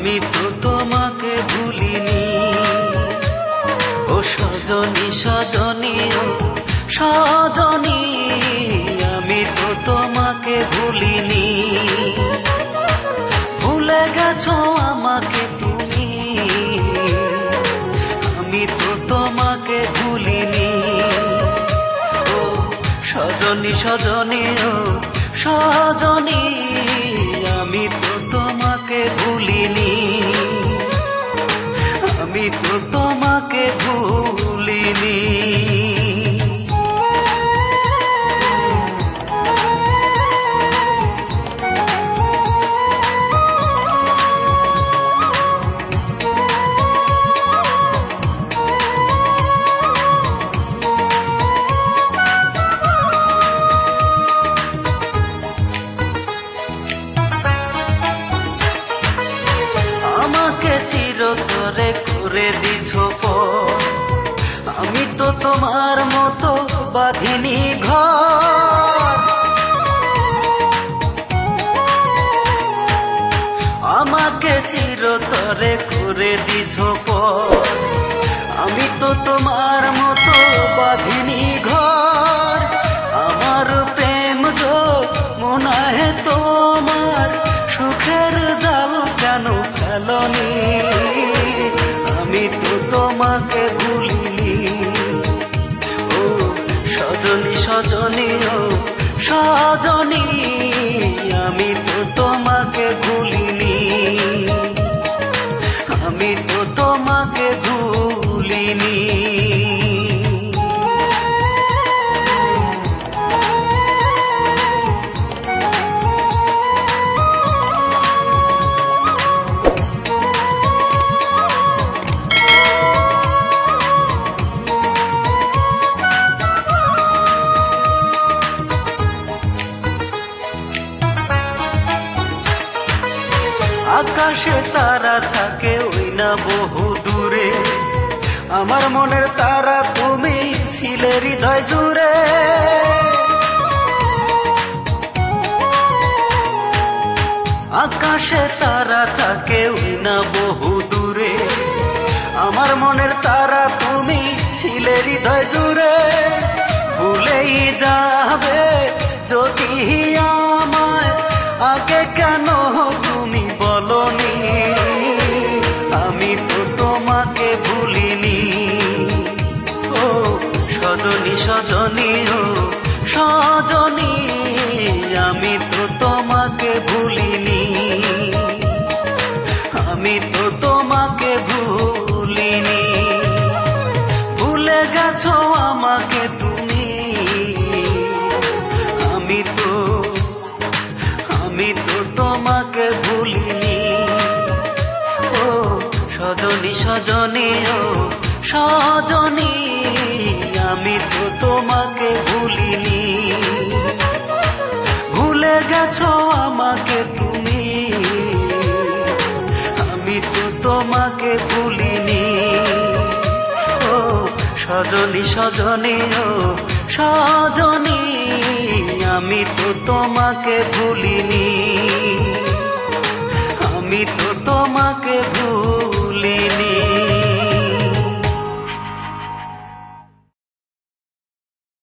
আমি তো তোমাকে ভুলিনি। ও সজনী সজনী ও সজনী, আমি তো তোমাকে ভুলিনি। ভুলে গেছো আমাকে তুমি, আমি তো তোমাকে ভুলিনি। ও সজনী সজনী ও সজনী, আমি তো তোমাকে ভুলিনি। আমি তো তোমাকে ভুলিনি। চিরতরে করে দিছ পর, আমি তো তোমার মতো বাঁধিনি ঘর। আমাকে চিরতরে করে দিছ পর, আমি তো তোমার মতো বাঁধিনি ঘর। আমার প্রেম গো মনে তোমার সুখের জাল কেন ফেলনি। আমি তো তোমাকে ভুলিনি। ও সজনী সজনী ও সজনী, আমি তো তোমাকে ভুলিনি। আমি তো তোমাকে ভুলিনি। আকাশে তারা থাকে ওই না বহু দূরে, আমার মনের তারা তুমি ছিলে হৃদয় জুড়ে। আকাশে তারা থাকে ওই না বহু দূরে, আমার মনের তারা তুমি ছিলে হৃদয় জুড়ে। ভুলেই যাবে যদি আমায়, আগে কেন তুমি বলনি। আমি তো তোমাকে ভুলিনি। ও সজনী সজনী ও সজনী, আমি তো তোমাকে ভুলিনি। আমি তো তোমাকে ভুলিনি। ভুলে গেছো আমাকে তুমি, আমি তো তোমাকে ভুলিনি। ও সজনী সজনী ও সজনী, আমি তো তোমাকে ভুলিনি। ভুলে গেছো আমাকে তুমি, আমি তো তোমাকে ভুলিনি। ও সজনী সজনী ও সজনী, আমি তো তোমাকে ভুলিনি। আমি তো তোমাকে